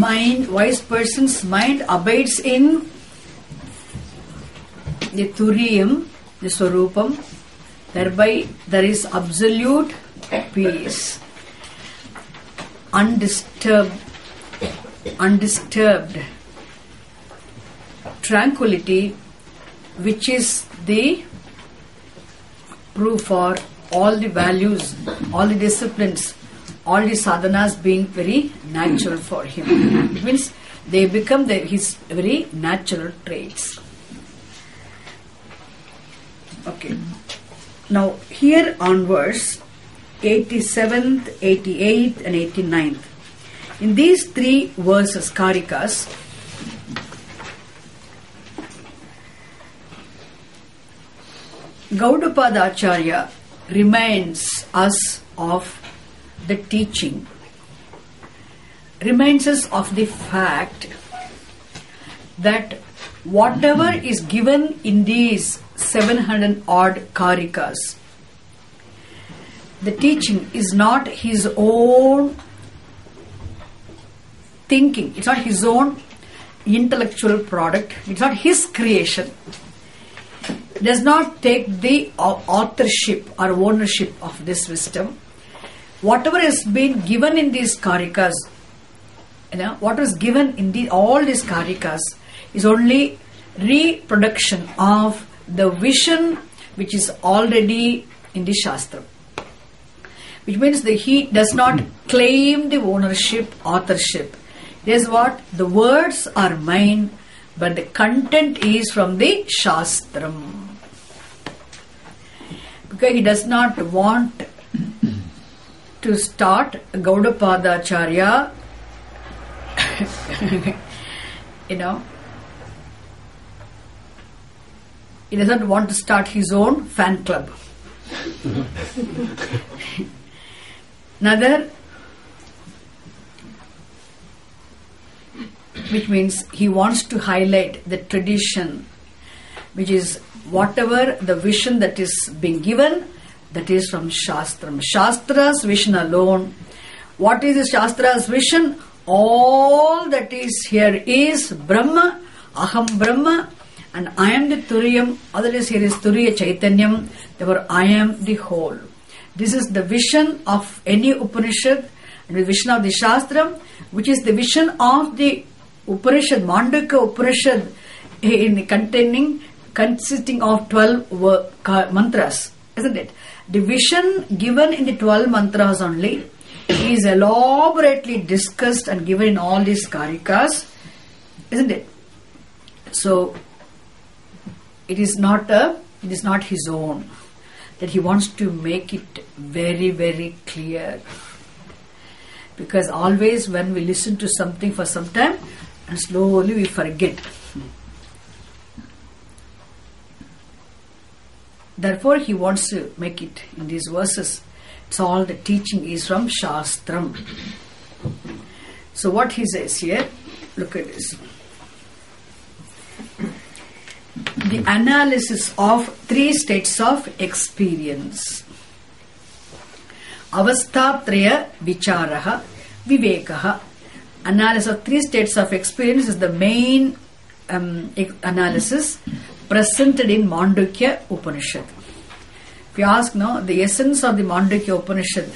wise person's mind abides in the Turiyam, the Swarupam. Thereby there is absolute peace, undisturbed tranquility, which is the proof for all the values, all the disciplines, all the sadhanas being very natural for him. It means they become his very natural traits. Okay. Now here onwards, 87th, 88th and 89th. In these three verses, Karikas, Gaudapada Acharya reminds us of the teaching, reminds us of the fact that whatever is given in these 700 odd Karikas, the teaching is not his own thinking, it's not his own intellectual product, it's not his creation. It does not take the authorship or ownership of this wisdom. Whatever has been given in these Karikas, what was given in all these Karikas is only reproduction of the vision which is already in the Shastra. Which means that he does not claim the ownership, authorship. There's what? The words are mine, but the content is from the Shastram. Because he does not want to start Gaudapada Acharya, he doesn't want to start his own fan club. Another, which means he wants to highlight the tradition, which is whatever the vision that is being given, that is from Shastram. Shastra's vision alone. What is the Shastra's vision? All that is here is Brahma, Aham Brahma, and I am the Turiyam. Other is here is Turiya Chaitanyam. Therefore, I am the whole. This is the vision of any Upanishad, and the vision of the Shastram, which is the vision of the Upanishad, Mandukya Upanishad, consisting of 12 mantras, isn't it? The vision given in the 12 mantras only is elaborately discussed and given in all these Karikas, isn't it? So it is not his own, that he wants to make it very, very clear. Because always when we listen to something for some time, and slowly we forget. Therefore, he wants to make it in these verses. It's all the teaching is from Shastram. So what he says here, look at this. The analysis of three states of experience. Avasthatraya vicharaha vivekaha. Analysis of three states of experience is the main analysis presented in Mandukya Upanishad. If you ask now, the essence of the Mandukya Upanishad,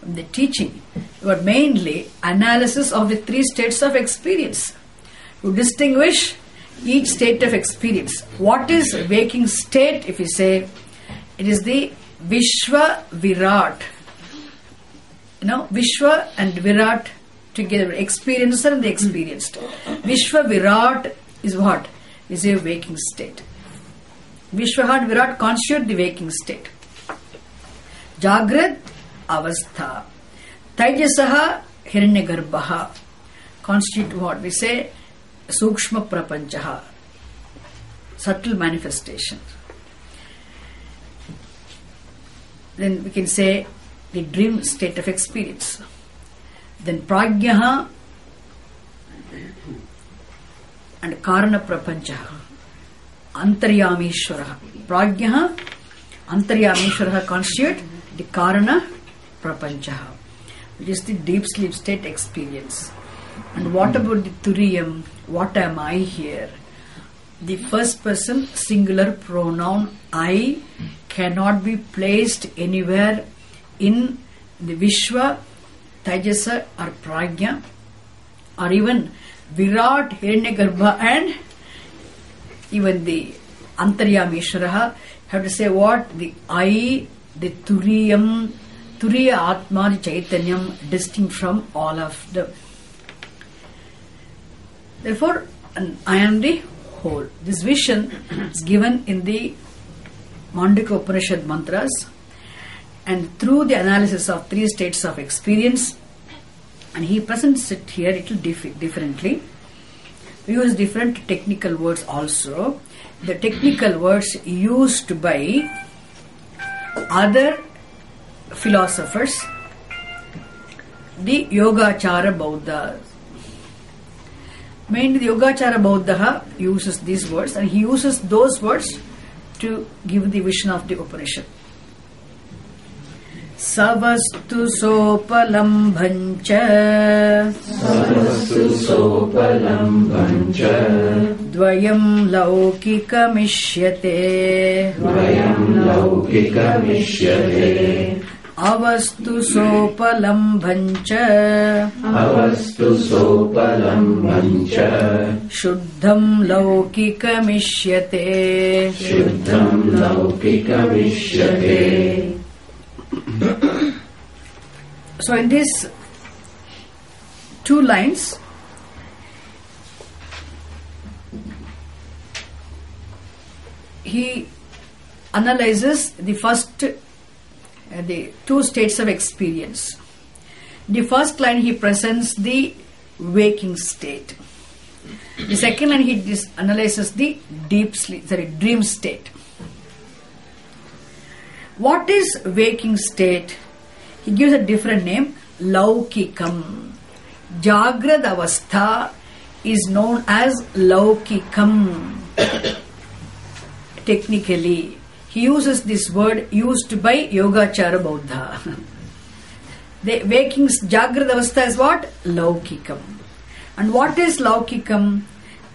the teaching, was mainly analysis of the three states of experience. To distinguish each state of experience. What is waking state? If you say, it is the Vishwa Virat. Vishwa and Virat together, experiencer and the experienced. Vishwa Virat is what? Is a waking state. Vishwa and Virat constitute the waking state. Jagrat Avastha. Taijasaha Hiranyagarbhaha constitute what? We say Sukshma Prapanchaha, subtle manifestation. Then we can say the dream state of experience. Then Prajnaha and Karana Prapanchaha, Antaryamishwaraha. Prajnaha, Antaryamishwaraha constitute the Karana Prapanchaha, which is the deep sleep state experience. And what about the Turiyam? What am I here? The first person singular pronoun I cannot be placed anywhere in the Vishwa, Tajasa or Prajna, or even Virat, Hiranyagarbha and even the Antaryameshwaraha. Have to say what? The I, the Turiyam, Turiya Atma, the Chaitanyam, distinct from all of them. Therefore, I am the whole. This vision is given in the Mandukya Upanishad mantras, and through the analysis of 3 states of experience, and he presents it here a little differently. We use different technical words also. The technical words used by other philosophers, the Yogachara Bauddha. Mainly the Yogachara Bauddha uses these words, and he uses those words to give the vision of the Upanishad. Savastu sopalambhancha dvayam laukikamishyate avastu sopalambhancha shuddham laukikamishyate. So in these 2 lines, he analyzes the first, the 2 states of experience. The first line he presents the waking state. The second line he analyzes the dream state. What is waking state? He gives a different name, Laukikam. Jagrad Avastha is known as Laukikam. Technically, he uses this word used by Yogachara Bauddha. The waking Jagrad Avastha is what? Laukikam. And what is Laukikam?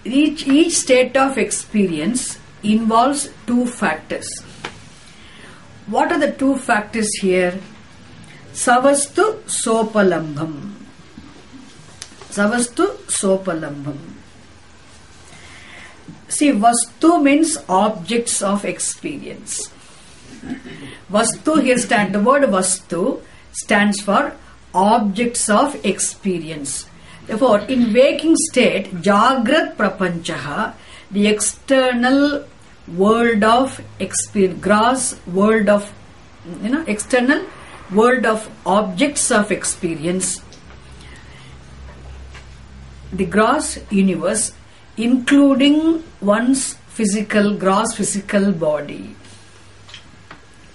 Each state of experience involves 2 factors. What are the 2 factors here? Savastu sopalambham. Savastu sopalambham. See, Vastu means objects of experience. Vastu here stands, the word Vastu stands for objects of experience. Therefore, in waking state, Jagrat Prapanchaha, the external world of experience, gross world of, external world of objects of experience, the gross universe, including one's gross physical body.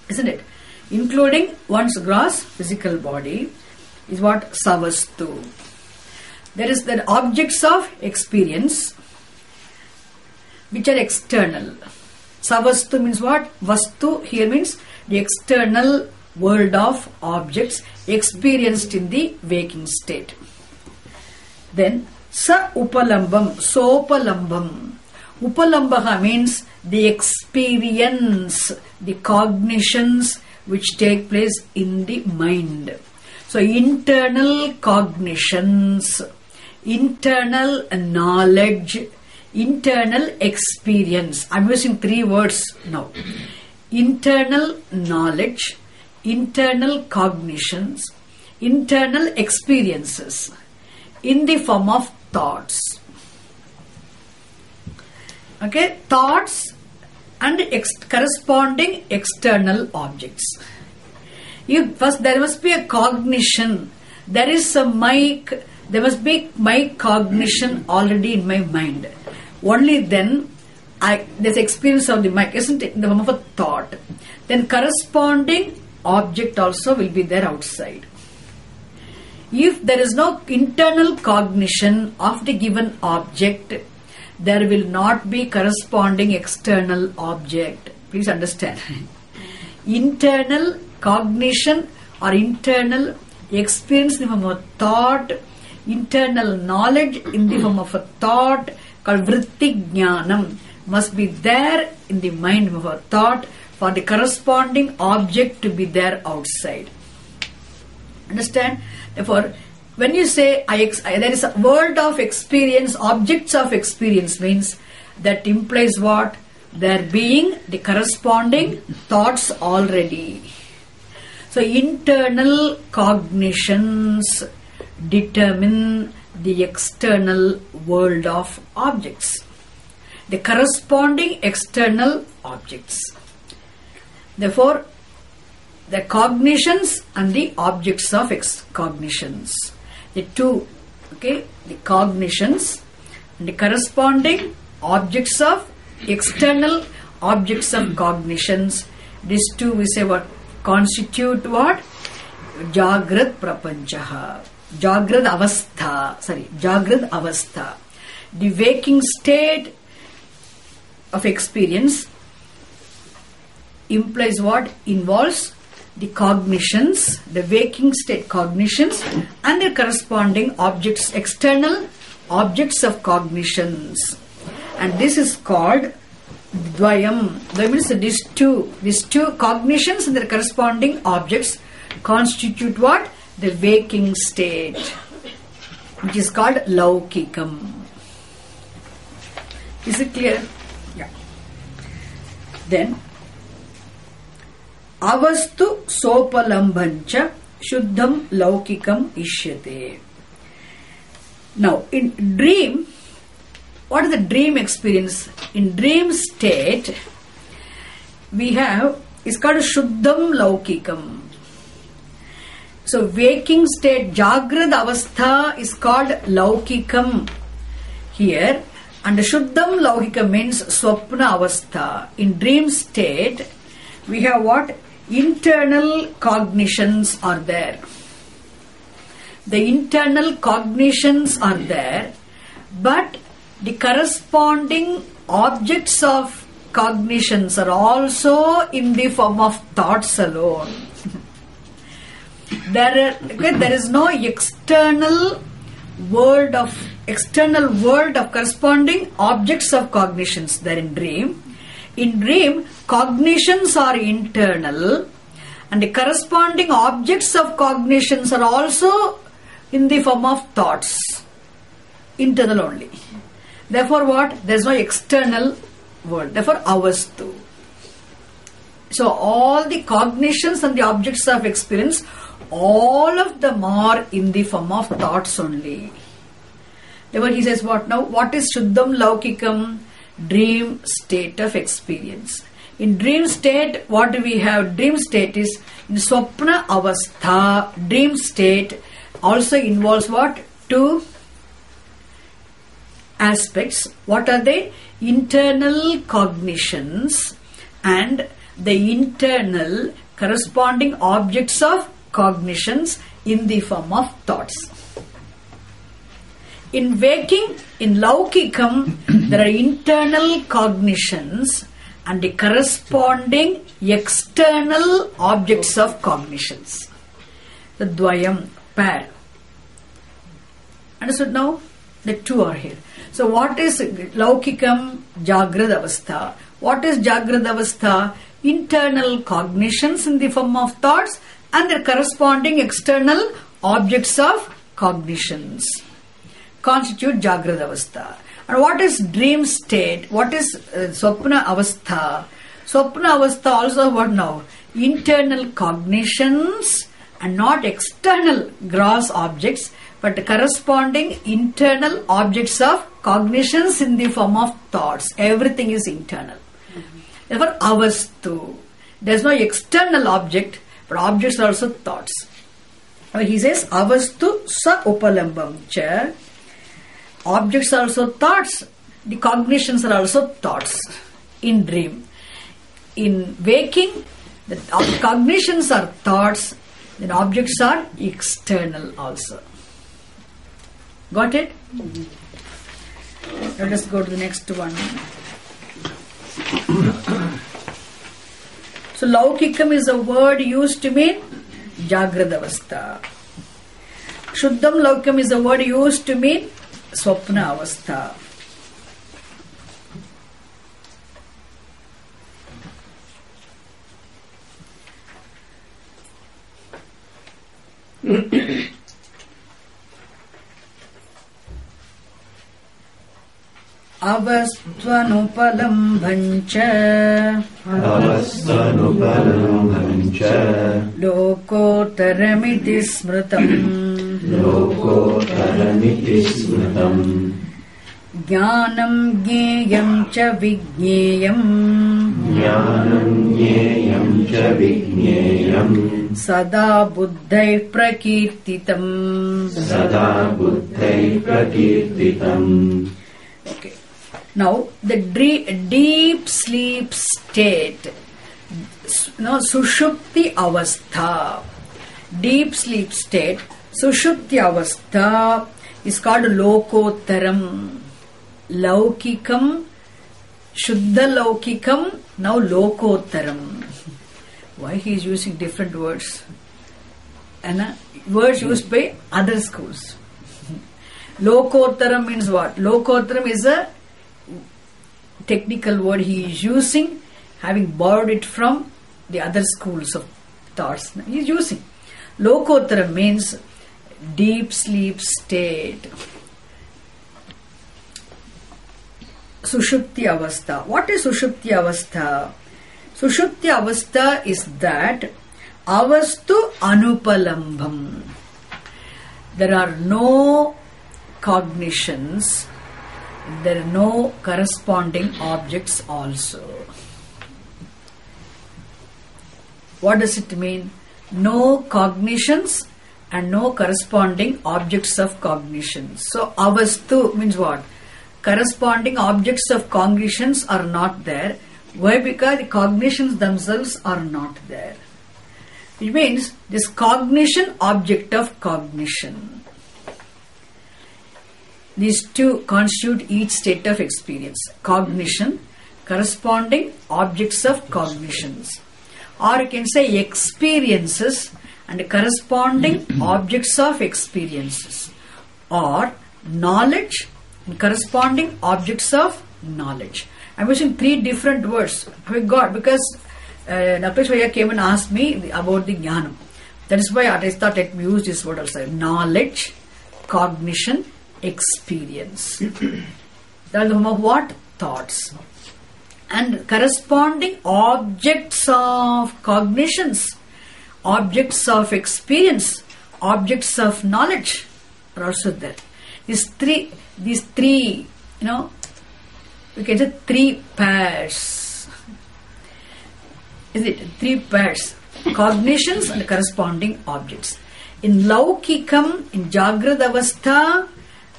Isn't it? Including one's gross physical body is what Savastu. There is the objects of experience which are external. Savastu means what? Vastu here means the external world of objects experienced in the waking state. Then Sa Upalambam, Sopalambam. Upalambaha means the experience, the cognitions which take place in the mind. So internal cognitions, internal knowledge, internal experience. I'm using 3 words now. Internal knowledge, internal cognitions, internal experiences in the form of thoughts. Okay, thoughts and corresponding external objects. First, there must be a cognition. There must be my cognition already in my mind. Only then there's experience of the mind, isn't it? In the form of a thought. Then corresponding object also will be there outside. If there is no internal cognition of the given object, there will not be corresponding external object. Please understand. Internal cognition or internal experience in the form of thought internal knowledge in the form of a thought called vritti jnanam must be there in the mind of a thought for the corresponding object to be there outside. Understand? Therefore, when you say there is a world of experience, objects of experience means that implies what? There being the corresponding thoughts already. So internal cognitions determine the external world of objects, the corresponding external objects. Therefore, the cognitions and the objects of cognitions, the two, the cognitions and the corresponding objects of external objects of cognitions, these two we say what constitute what? Jagrad prapanchaha, Jagrad avastha, the waking state of experience implies what? Involves the cognitions, the waking state cognitions and their corresponding objects, external objects of cognitions. And this is called dvayam. That means these two cognitions and their corresponding objects constitute what? The waking state, which is called laukikam. Is it clear? Yeah. Then avastu sopalambancha shuddham laukikam ishyate. Now in dream, what is the dream experience? In dream state we have, it's called shuddham laukikam. So waking state, Jagrad avastha is called laukikam here, and shuddham laukikam means swapna avastha. In dream state we have what? Internal cognitions are there. The internal cognitions are there, but the corresponding objects of cognitions are also in the form of thoughts alone. There is no external world of corresponding objects of cognitions there in dream. In dream, cognitions are internal and the corresponding objects of cognitions are also in the form of thoughts, internal only. Therefore what? There is no external world. Therefore avastu. So all the cognitions and the objects of experience, all of them are in the form of thoughts only. Therefore he says what now? What is shuddham laukikam? Dream state of experience. In dream state, what do we have? Dream state is in swapna avastha. Dream state also involves what? Two aspects. What are they? Internal cognitions and the internal corresponding objects of cognitions in the form of thoughts. In waking, in laukikam, there are internal cognitions and the corresponding external objects of cognitions. The dvayam, pair. Understood now? The two are here. So what is laukikam? Jagrad avastha. What is Jagrad avastha? Internal cognitions in the form of thoughts and their corresponding external objects of cognitions constitute Jagrad avastha. And what is dream state? What is swapna avastha? Swapna avastha also what now? Internal cognitions and not external gross objects, but corresponding internal objects of cognitions in the form of thoughts. Everything is internal. Therefore avastu. There is no external object, but objects are also thoughts. Now he says avastu sa upalambam cha. Objects are also thoughts. The cognitions are also thoughts in dream. In waking, the cognitions are thoughts, then objects are external also. Got it? Let us go to the next one. So laukikam is a word used to mean Jagrad avastha. Shuddham Laukam is a word used to mean Swapna Avastha. Avastvanupalambhancha Lokotaramiti smritam Jnanam jneyam cha vijneyam Sada buddhai prakirtitam. Okay. Now the deep sleep state, Sushupti Avastha. Deep sleep state, Sushupti Avastha is called Lokotaram. Laukikam, Shuddha Laukikam, now Lokotaram. Why he is using different words? And words used by other schools. Lokotaram means what? Lokotaram is a technical word he is using, having borrowed it from the other schools of thoughts. He is using. Lokotaram means deep sleep state. Sushupti Avastha. What is Sushupti Avastha? Sushupti Avastha is that Avastu Anupalambham. There are no cognitions, there are no corresponding objects also. What does it mean? No cognitions and no corresponding objects of cognition. So avastu means what? Corresponding objects of cognitions are not there. Why? Because the cognitions themselves are not there. It means this cognition, object of cognition. These two constitute each state of experience. Cognition, corresponding objects of cognitions. Or you can say experiences and corresponding objects of experiences. Or knowledge and corresponding objects of knowledge. I'm using three different words. We got because Nakashvaya came and asked me about the jnanam. That is why I thought let me use this word also. Knowledge, cognition, experience. That is the form of what? Thoughts. And corresponding objects of cognitions, objects of experience, objects of knowledge are also there. These three, we can say three pairs. Is it? Three pairs. Cognitions and corresponding objects. In Laukikam, in Jagrad Avastha,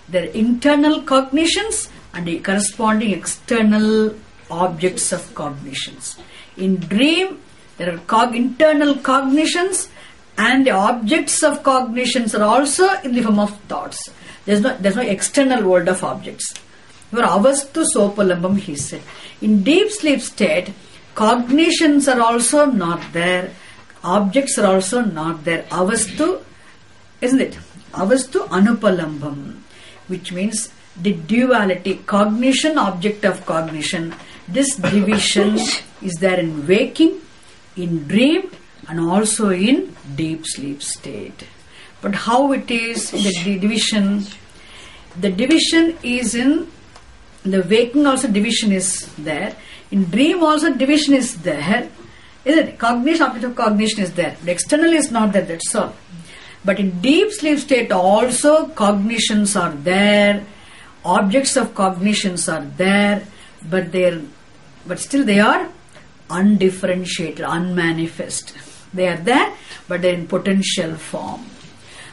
there are internal cognitions and the corresponding external objects of cognitions. In dream, there are internal cognitions and the objects of cognitions are also in the form of thoughts. There's no external world of objects. For avastu sopalambam, he said. In deep sleep state, cognitions are also not there. Objects are also not there. Avastu, isn't it? Avastu anupalambam, which means the duality, cognition, object of cognition. This division is there in waking, in dream, and also in deep sleep state. But how it is, the division? The division is in the waking also division is there. In dream also division is there. Isn't it? Cognition, object of cognition is there. The external is not there, that's all. But in deep sleep state also cognitions are there. Objects of cognitions are there. But still they are undifferentiated, unmanifest. They are there, but they are in potential form.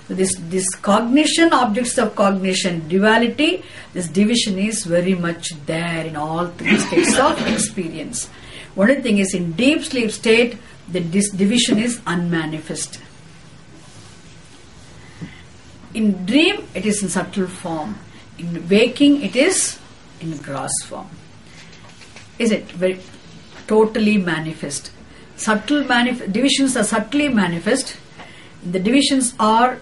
So this cognition, objects of cognition, duality, this division is very much there in all three states of experience. One thing is in deep sleep state, this division is unmanifest. In dream, it is in subtle form. In waking, it is in gross form. Is it very totally manifest? Divisions are subtly manifest. The divisions are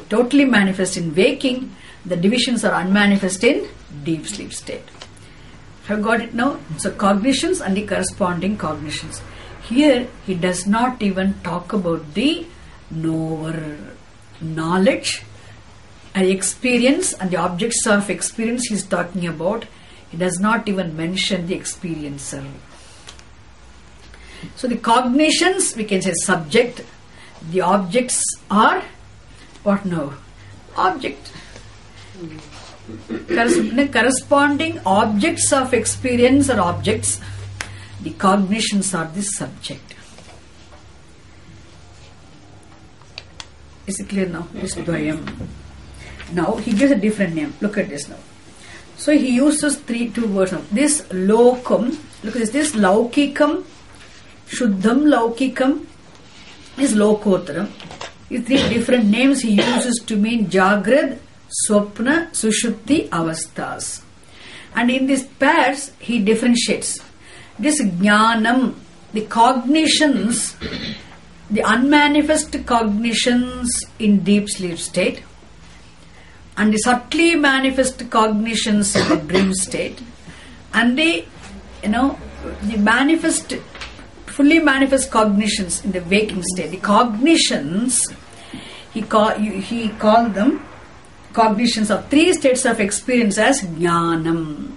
totally manifest in waking, the divisions are unmanifest in deep sleep state. Have you got it now? So cognitions and the corresponding cognitions. Here he does not even talk about the knower, knowledge and experience and the objects of experience he is talking about. He does not even mention the experiencer. So the cognitions, we can say subject. The objects are what now? Object. Corresponding objects of experience or objects. The cognitions are the subject. Is it clear now? This Dvayam. Now he gives a different name. Look at this now. So he uses two words now. This lokam, look at this laukikam, shuddham laukikam is lokotaram. These three different names he uses to mean Jagrad, Swapna, Sushuddhi, Avasthas. And in these pairs he differentiates. This jnanam, the cognitions, the unmanifest cognitions in deep sleep state, and the subtly manifest cognitions in the dream state, and the manifest, fully manifest cognitions in the waking state. The cognitions, he called them cognitions of three states of experience as jnanam.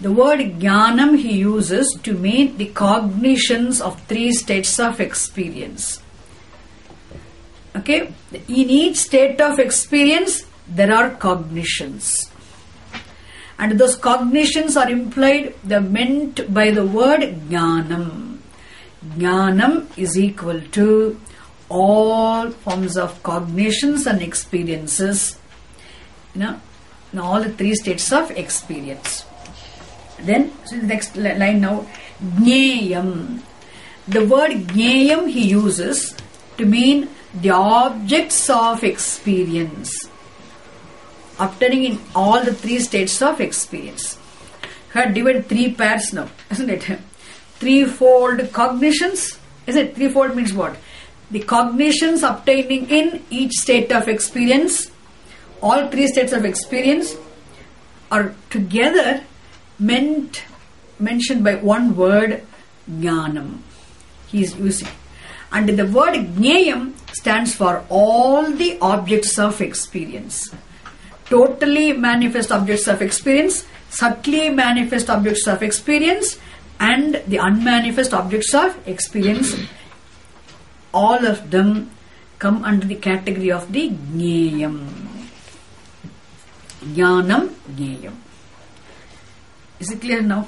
The word jnanam he uses to mean the cognitions of three states of experience. Okay, in each state of experience there are cognitions, and those cognitions are implied, they are meant by the word jnanam. Jnanam is equal to all forms of cognitions and experiences, in all the three states of experience. Then, so the next line now, jneyam. The word jneyam he uses to mean the objects of experience, obtaining in all the three states of experience. We have divided three pairs now, isn't it? Threefold cognitions. Is it? Threefold means what? The cognitions obtaining in each state of experience, all three states of experience are together mentioned by one word, jnanam. He is using. And the word jneyam stands for all the objects of experience. Totally manifest objects of experience, subtly manifest objects of experience, and the unmanifest objects of experience. All of them come under the category of the jneyam. Jnanam, jneyam. Is it clear now?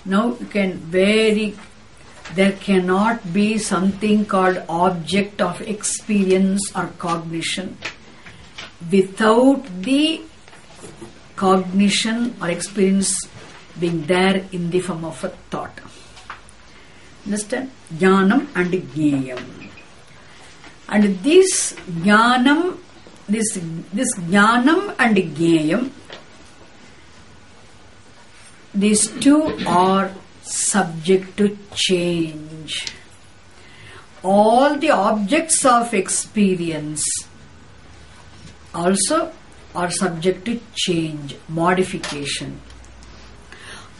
Now you can there cannot be something called object of experience or cognition without the cognition or experience being there in the form of a thought. Understand? Jnanam and jneyam. And this jnanam and jneyam, these two are subject to change. All the objects of experience also are subject to change, modification.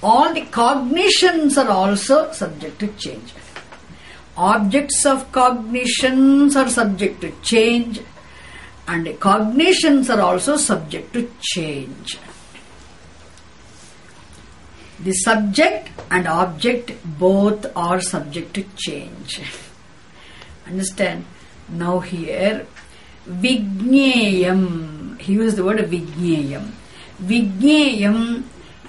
All the cognitions are also subject to change. Objects of cognitions are subject to change, and cognitions are also subject to change. The subject and object both are subject to change. Understand? Now here, Vijneyam. He used the word Vijneyam. Vijneyam,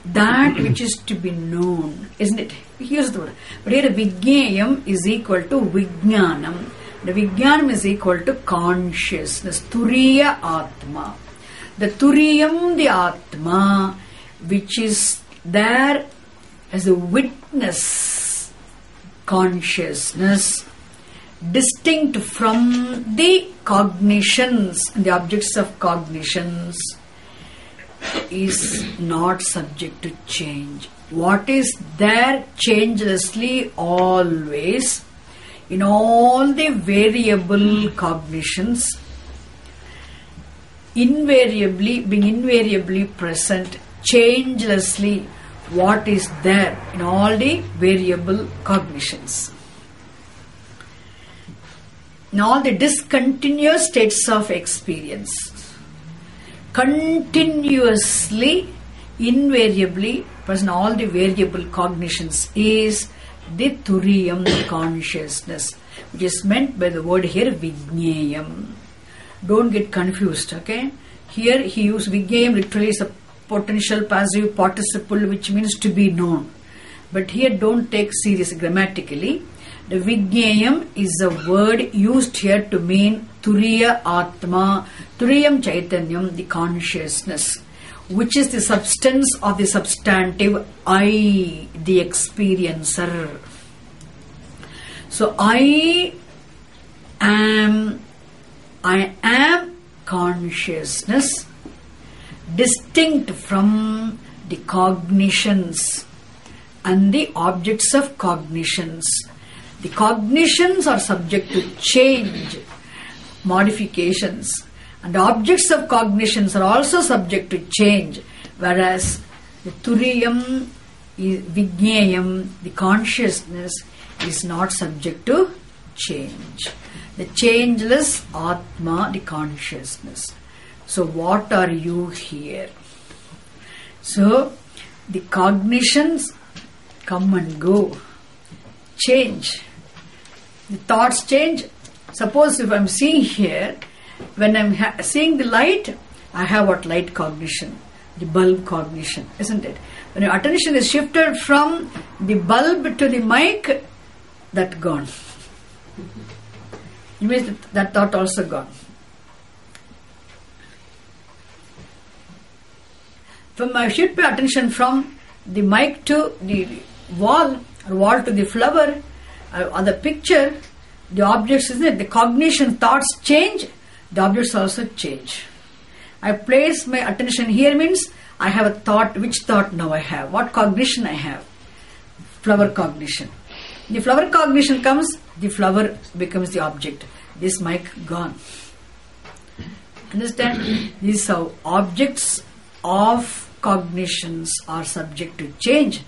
that which is to be known, isn't it? He used the word. But here Vijneyam is equal to Vijnanam. The Vijnanam is equal to consciousness. Turiya Atma. The Turiyam, the Atma, which is there as a witness consciousness, distinct from the cognitions and the objects of cognitions, is not subject to change. What is there changelessly always in all the variable cognitions, being invariably present, changelessly, what is there in all the variable cognitions. In all the discontinuous states of experience, continuously, invariably present all the variable cognitions is the Turiyam consciousness, which is meant by the word here Vijnayam. Don't get confused, okay? Here he used Vijnayam literally as a potential passive participle, which means to be known. But here don't take serious grammatically. The Vijnayam is a word used here to mean Turiya Atma, Turiyam Chaitanyam, the consciousness, which is the substance of the substantive I, the experiencer. So I am consciousness, distinct from the cognitions and the objects of cognitions. The cognitions are subject to change, modifications, and the objects of cognitions are also subject to change, whereas the Turiyam, Vijnayam, the consciousness, is not subject to change. The changeless Atma, the consciousness. So what are you here? So the cognitions come and go, change. The thoughts change. Suppose if I am seeing here, when I am seeing the light, I have what? Light cognition, the bulb cognition, isn't it? When your attention is shifted from the bulb to the mic, that gone. It means that thought also gone. When I shift my attention from the mic to the wall, or wall to the flower, or the picture, the objects, isn't it? The cognition, thoughts change, the objects also change. I place my attention here means I have a thought. Which thought now I have? What cognition I have? Flower cognition. The flower cognition comes, the flower becomes the object. This mic gone. Understand? These are objects of cognitions are subject to change.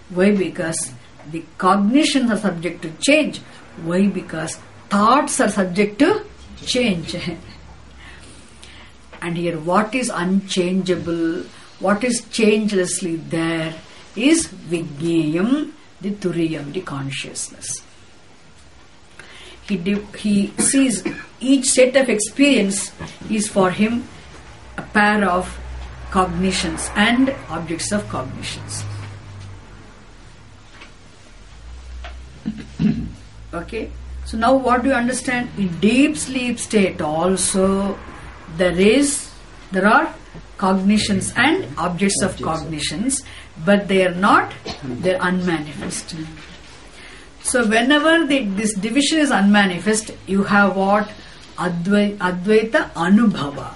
Why? Because the cognitions are subject to change. Why? Because thoughts are subject to change. And here what is unchangeable, what is changelessly there is Vijnayam, the Turiyam, the consciousness. He sees each set of experience is for him a pair of cognitions and objects of cognitions. Okay, so now what do you understand? In deep sleep state also there are cognitions and objects of cognitions, but they are not, they are unmanifest. So whenever this division is unmanifest, you have what? Advaita Anubhava.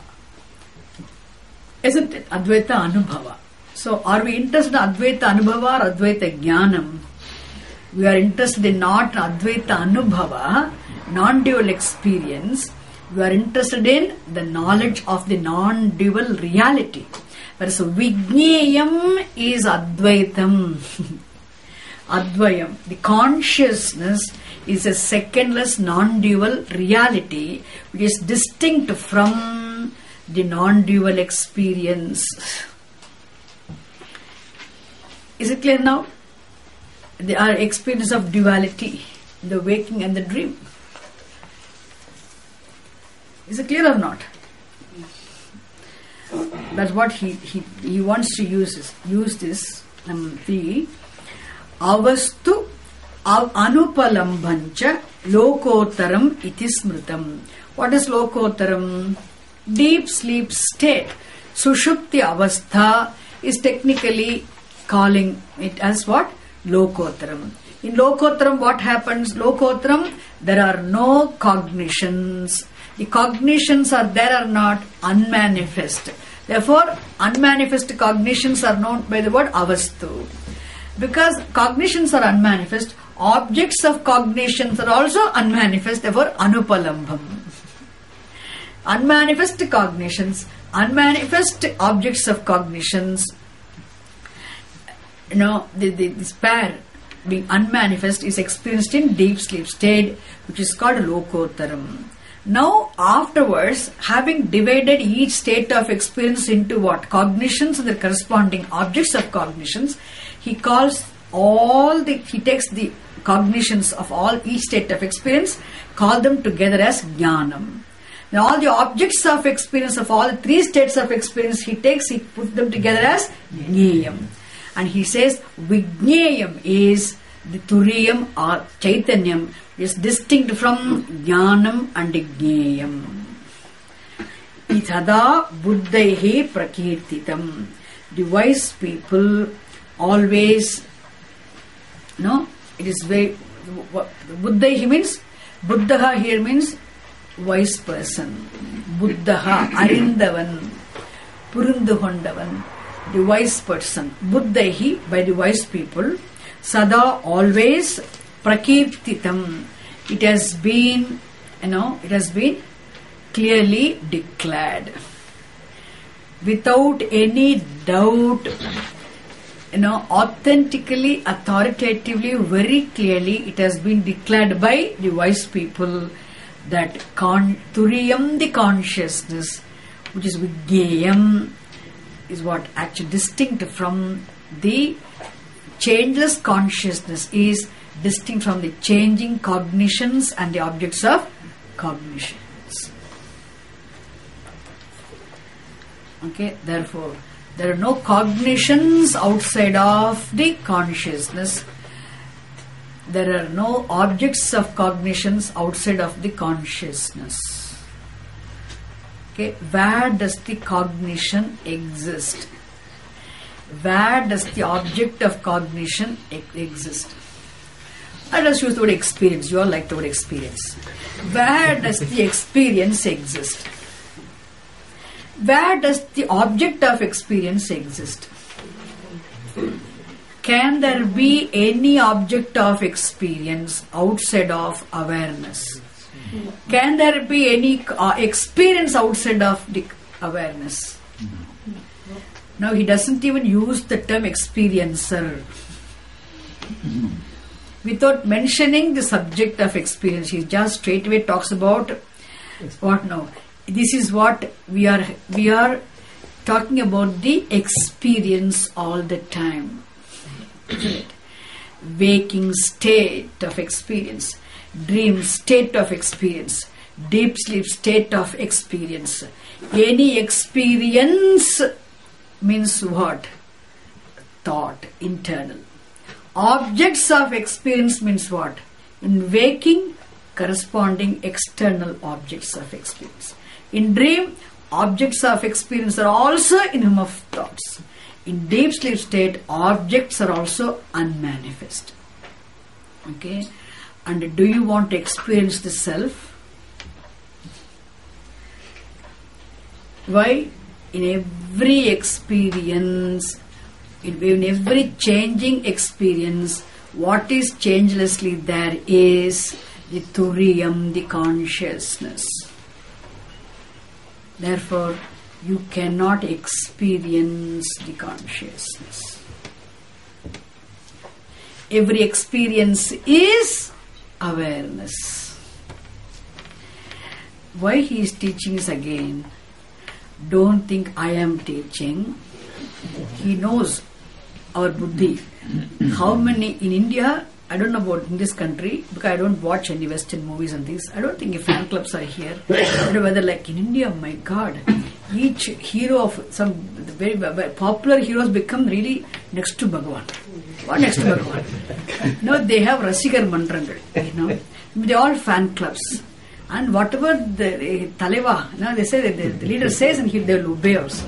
Isn't it? Advaita Anubhava. So are we interested in Advaita Anubhava or Advaita Jnanam? We are interested in not Advaita Anubhava, non-dual experience. We are interested in the knowledge of the non-dual reality. Whereas Vijnayam is Advaitam. Advayam, the consciousness, is a secondless non-dual reality which is distinct from the non-dual experience. Is it clear now? There are experience of duality, the waking and the dream. Is it clear or not? That's what he wants to use this the avastu anupalambancha lokotaram iti smritam. What is lokotaram? Deep sleep state. Sushupti avastha is technically calling it as what? Lokotaram. In Lokotaram what happens? Lokotaram, there are no cognitions. The cognitions are there or not? Unmanifest. Therefore, unmanifest cognitions are known by the word avastu. Because cognitions are unmanifest, objects of cognitions are also unmanifest, therefore anupalambham. Unmanifest cognitions, unmanifest objects of cognitions, this pair being unmanifest is experienced in deep sleep state, which is called lokottaram. Now afterwards, having divided each state of experience into what? Cognitions and the corresponding objects of cognitions, he takes the cognitions of each state of experience, call them together as jnanam. Now all the objects of experience of all the three states of experience he puts them together as jneyam. And he says vijneyam is the turiyam or chaitanyam, is distinct from jnanam and jneyam. Ithada buddhaihi prakirtitam. The wise people always, it is very, buddhaihi means, buddha here means wise person. Buddha, arindavan, purundu hondavan, the wise person. Buddhaihi, by the wise people, sada, always, prakirtitam, it has been clearly declared without any doubt, authentically, authoritatively, very clearly it has been declared by the wise people that turiyam, the consciousness, which is vijneyam, is what actually distinct from the changeless consciousness, is distinct from the changing cognitions and the objects of cognitions. Okay, therefore, there are no cognitions outside of the consciousness. There are no objects of cognitions outside of the consciousness. Okay, where does the cognition exist? Where does the object of cognition exist? Let us use the word experience. You all like the word experience. Where does the experience exist? Where does the object of experience exist? Can there be any object of experience outside of awareness? Can there be any experience outside of the awareness? Now he doesn't even use the term experiencer. Without mentioning the subject of experience, he just straight away talks about what now? This is what we are talking about, the experience all the time. Waking state of experience, dream state of experience, deep sleep state of experience. Any experience means what? Thought, internal. Objects of experience means what? In waking, corresponding external objects of experience. In dream, objects of experience are also in form of thoughts. In deep sleep state, objects are also unmanifest. Okay? And do you want to experience the self? Why? In every experience, in every changing experience, what is changelessly there is the turiyam, the consciousness. Therefore, you cannot experience the consciousness. Every experience is awareness. Why he is teaching is again, don't think I am teaching. He knows our buddhi. How many in India, I don't know about in this country, because I don't watch any Western movies and things. I don't think if fan clubs are here. I don't know whether like in India, my God, each hero of some very popular heroes become really next to Bhagavan. What next to Bhagavan? No, they have Rasikar Mandrangal, They all fan clubs. And whatever the Taleva, they say that the leader says and they will obey also.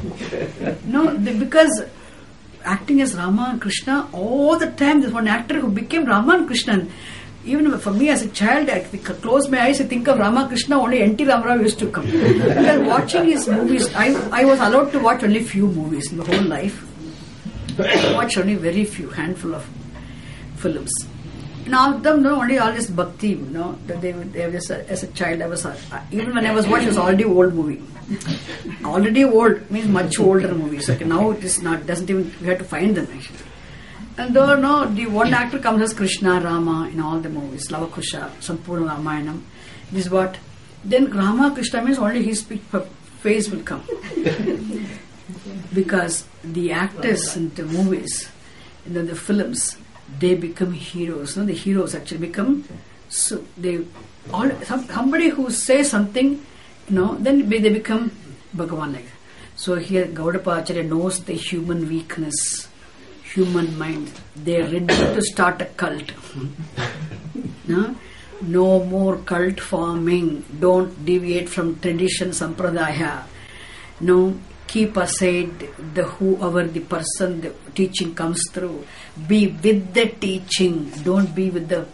Because acting as Rama and Krishna, all the time there's one actor who became Rama and Krishna. Even for me as a child, I close my eyes, I think of Rama Krishna, only N.T. Ramarao used to come. While watching his movies, I was allowed to watch only few movies in the whole life. I watched only very few, handful of films. Now, them, no, only all this bhakti, that they was, as a child, I was, even when I was watching, it was already old movie. Already old, means much older movies. Okay, now it is not, doesn't even, we have to find them actually. And though, no, the one actor comes as Krishna, Rama in all the movies, Lavakusha, Sampurna Ramayanam. This is what, then Rama, Krishna means only his face will come. Because the actors in the movies, the films, they become heroes. The heroes actually become, so somebody who says something, then they become Bhagavan like. So here Gaudapa Acharya knows the human weakness, human mind. They are ready to start a cult. No more cult forming. Don't deviate from tradition, sampradaya. No. Keep aside whoever the person, the teaching comes through. Be with the teaching. Don't be with the,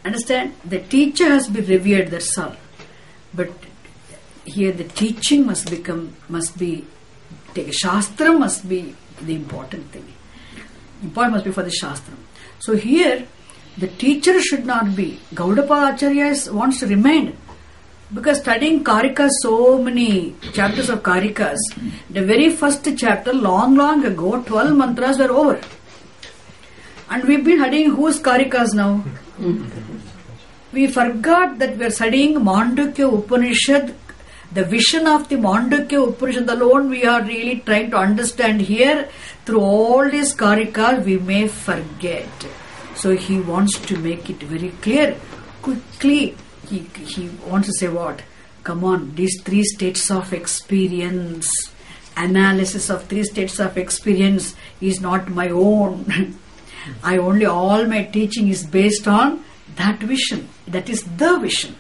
Understand? The teacher has been revered, that's all. But here the teaching must be, Shastra must be the important thing. Important must be for the Shastra. So here, the teacher should not be. Gaudapa Acharya wants to remain. Because studying Karikas, so many chapters of Karikas, the very first chapter, long ago, 12 mantras were over. And we've been studying whose Karikas now? We forgot that we are studying Mandukya Upanishad. The vision of the Mandukya Upanishad alone we are really trying to understand here. Through all these Karikas, we may forget. So he wants to make it very clear, quickly. He wants to say what? Come on, these 3 states of experience, analysis of 3 states of experience is not my own. All my teaching is based on that vision. That is the vision.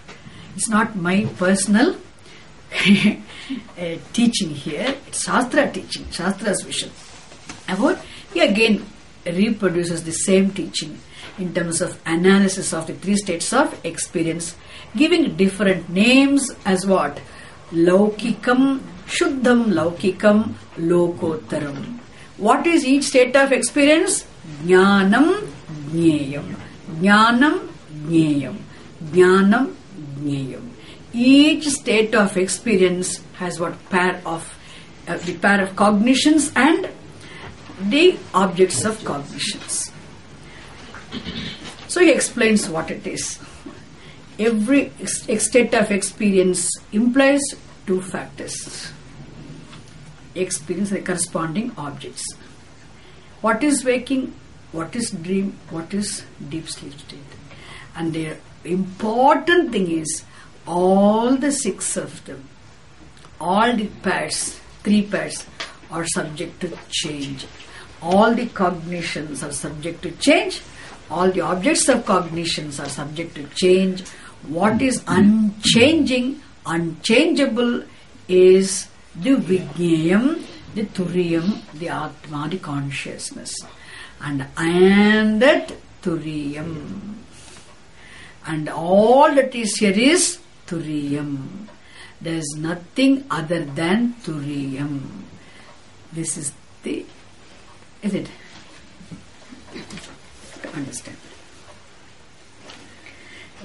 It's not my personal teaching here. It's Shastra teaching, Shastra's vision. Therefore, he again reproduces the same teaching in terms of analysis of the 3 states of experience, giving different names as what? Laukikam, Shuddham Laukikam, Lokottaram. What is each state of experience? Jnanam, Jneyam. Jnanam, Jneyam. Jnanam, Jneyam. Each state of experience has what? The pair of cognitions and the objects of cognitions. So he explains what it is. Every state of experience implies 2 factors. Experience and corresponding objects. What is waking? What is dream? What is deep sleep state? And the important thing is, all the 6 of them, all the pairs, 3 pairs, are subject to change. All the cognitions are subject to change. All the objects of cognitions are subject to change. What is unchanging, unchangeable is the Vijnayam, the Turiyam, the Atma, the consciousness. And that Turiyam. And all that is here is Turiyam. There is nothing other than Turiyam. This is the... Is it? Understand.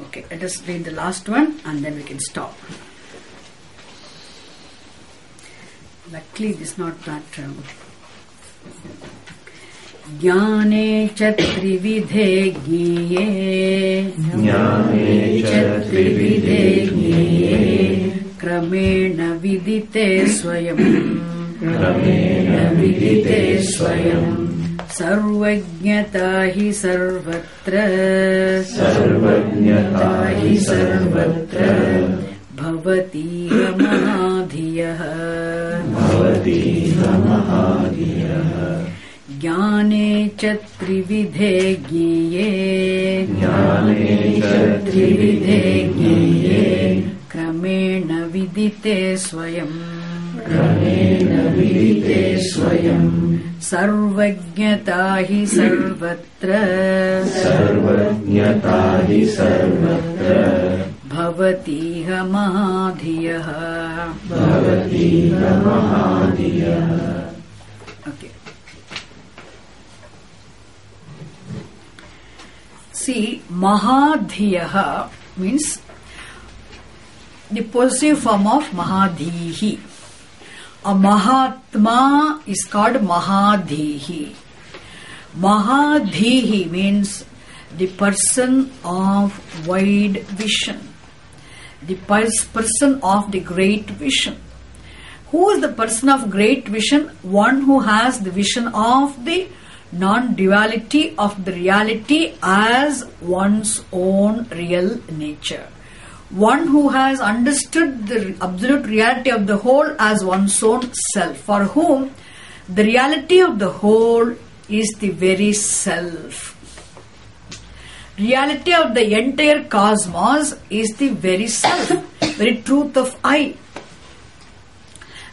Okay, let us read the last one and then we can stop. Luckily this is not that Jnane chatrividhe gniye Jnane chatrividhe gniye Kramena vidite swayam Kramena vidite swayam Sarvajñata hi sarvatra Sarvajñata hi sarvatra Bhavati mahadhiyah Bhavati mahadhiyah Jnane chatrividhe gniye Jnane chatrividhe gniye Kramena vidite swayam Kramena vidite swayam Sarvajñata hi sarvatra Sarvajñata hi sarvatra Bhavati mahadhiyah Bhavati mahadhiyah. Okay. See, Mahadhiyaha means the possessive form of Mahadhihi. A Mahatma is called Mahadhihi. Mahadhihi means the person of wide vision, the person of the great vision. Who is the person of great vision? One who has the vision of the non-duality of the reality as one's own real nature. One who has understood the absolute reality of the whole as one's own self, for whom the reality of the whole is the very self. Reality of the entire cosmos is the very self, very truth of I.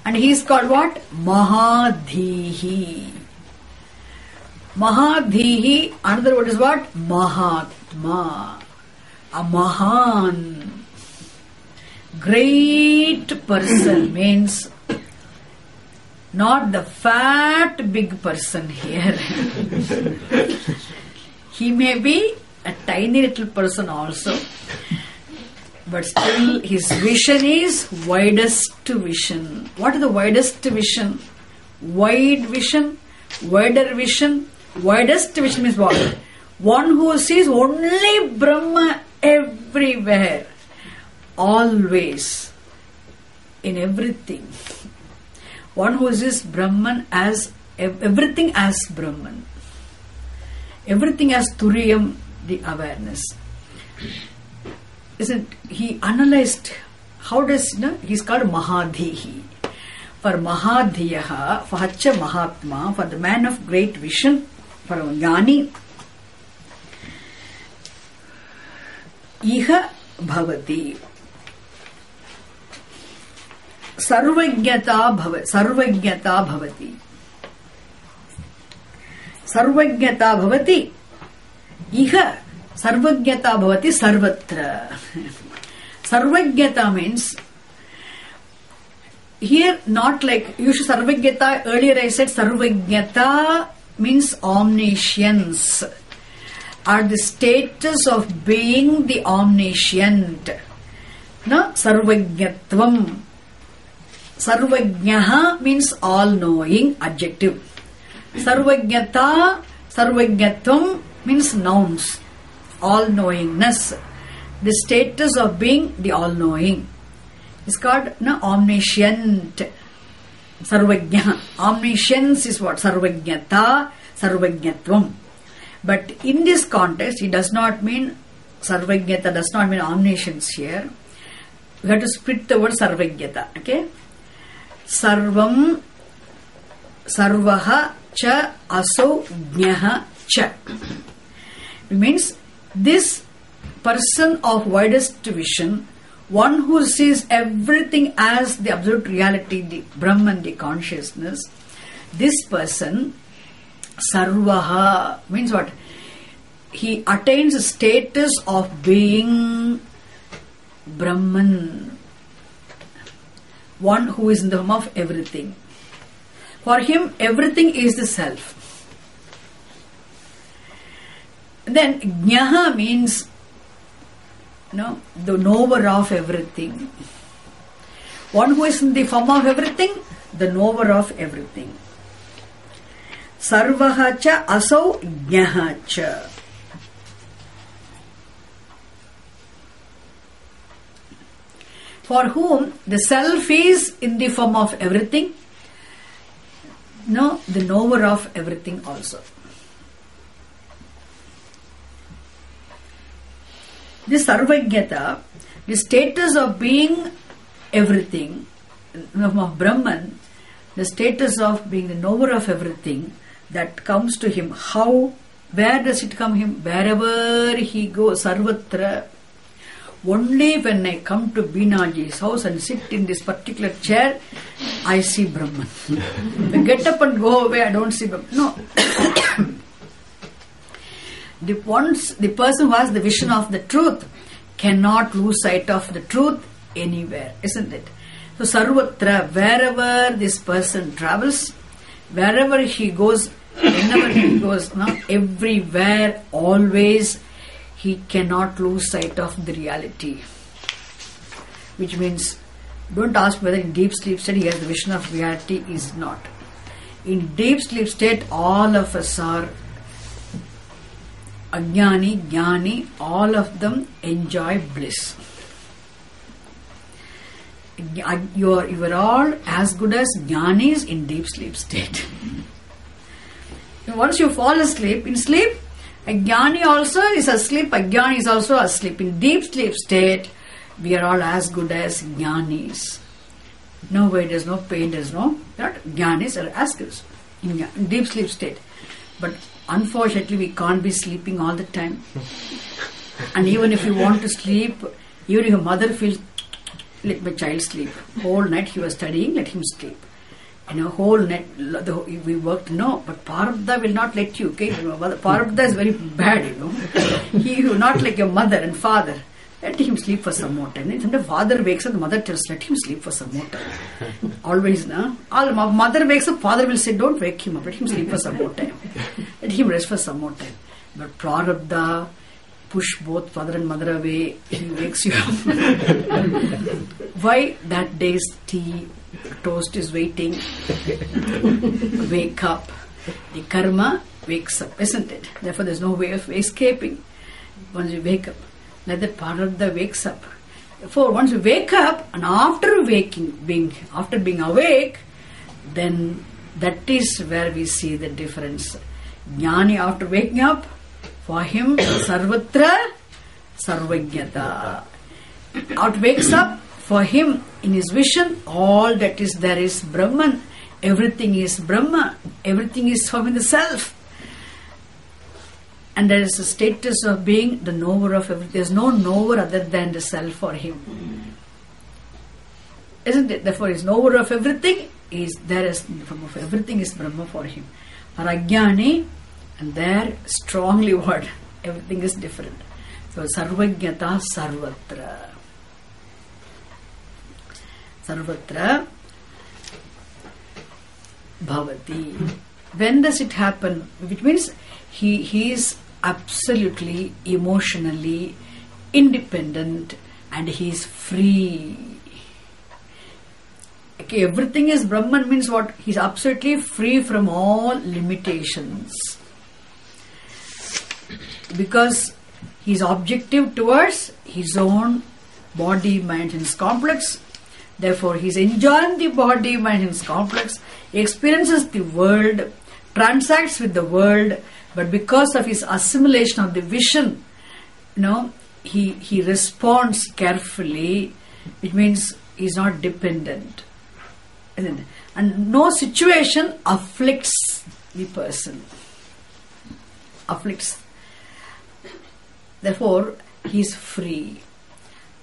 And he is called what? Mahadhihi. Mahadhihi, another word is what? Mahatma. A Mahan. Great person means not the fat big person here. He may be a tiny little person also, but still his vision is widest vision. What is the widest vision? Wide vision, wider vision. Widest vision means what? One who sees only Brahma everywhere, always, in everything. One who sees Brahman as everything as Brahman, everything as Turiyam, the awareness. Isn't he analyzed? How does he's called Mahadhihi. For Mahadhiyaha, for Hacha Mahatma, for the man of great vision, for a Jnani, Iha Bhavati. Sarvajnata Bhavati. Sarvajnata Bhavati. Iha Sarvajnata Bhavati Sarvatra. Sarvajnata means here not like usually Sarvajnata. Earlier I said Sarvajnata means omniscience, or the status of being the omniscient. No, Sarvajnatvam. Sarvajnaha means all-knowing, adjective. Sarvajnata, Sarvajnatvam means nouns, all-knowingness. The status of being the all-knowing is called omniscient. Sarvajna. Omniscience is what? Sarvajnata, Sarvajnatvam. But in this context, it does not mean Sarvajnata, does not mean omniscience here. We have to split the word Sarvajnata. Okay? Sarvam, Sarvaha, Cha, Asau, Jnaha, Cha. It means this person of widest vision, one who sees everything as the absolute reality, the Brahman, the consciousness, this person, Sarvaha, means what? He attains a status of being Brahman, one who is in the form of everything. For him, everything is the self. Then Jnaha means the knower of everything. One who is in the form of everything, the knower of everything. Sarvaha cha asau jnaha cha. For whom the self is in the form of everything, the knower of everything also. This Sarvajnata, the status of being everything, of Brahman, the status of being the knower of everything, that comes to him. How? Where does it come him? Wherever he goes, Sarvatra. Only when I come to Binaji's house and sit in this particular chair, I see Brahman. I get up and go away, I don't see Brahman. No. The person who has the vision of the truth cannot lose sight of the truth anywhere, isn't it? So Sarvatra, wherever this person travels, wherever he goes, whenever he goes, everywhere, always, he cannot lose sight of the reality. Which means, don't ask whether in deep sleep state he has the vision of reality. Is not. In deep sleep state, all of us are Ajnani, Jnani, all of them enjoy bliss. You are all as good as Jnanis in deep sleep state. Once you fall asleep, in sleep, Ajnani also is asleep, Ajnani is also asleep. In deep sleep state, we are all as good as Jnanis. No way, there's no pain, there's no, not Jnanis are as good in deep sleep state. But unfortunately, we can't be sleeping all the time. And even if you want to sleep, even if your mother feels, let my child sleep. Whole night he was studying, let him sleep. Whole night we worked, no, but Parabdha will not let you, okay? Parabdha is very bad, He will not like your mother and father. Let him sleep for some more time. And the father wakes up, the mother tells, let him sleep for some more time. Always, no? Mother wakes up, father will say, don't wake him up, let him sleep for some more time. Let him rest for some more time. But Prarabdha, push both father and mother away, he wakes you up. Why? That day's tea, toast is waiting. Wake up. The karma wakes up, isn't it? Therefore, there's no way of escaping. Once you wake up, let the Prarabdha wakes up. Therefore, once you wake up, and after being awake, then that is where we see the difference. Jnani, after waking up, for him, sarvatra sarvajnata. After wakes up, for him, in his vision, all that is there is Brahman. Everything is Brahma. Everything is from the self. And there is a status of being the knower of everything. There is no knower other than the self for him. Isn't it? Therefore, his knower of everything is there is everything is Brahma for him. Rajnani, and there strongly word, everything is different. So sarvajnata sarvatra. Sarvatra bhavati. When does it happen? Which means he is absolutely emotionally independent and he is free. Okay, everything is Brahman means what? He is absolutely free from all limitations. Because he is objective towards his own body, mind, and complex. Therefore, he is enjoying the body, mind, and complex. He experiences the world, transacts with the world, but because of his assimilation of the vision, he responds carefully, which means he is not dependent. Isn't it? And no situation afflicts the person. Afflicts. Therefore, he is free.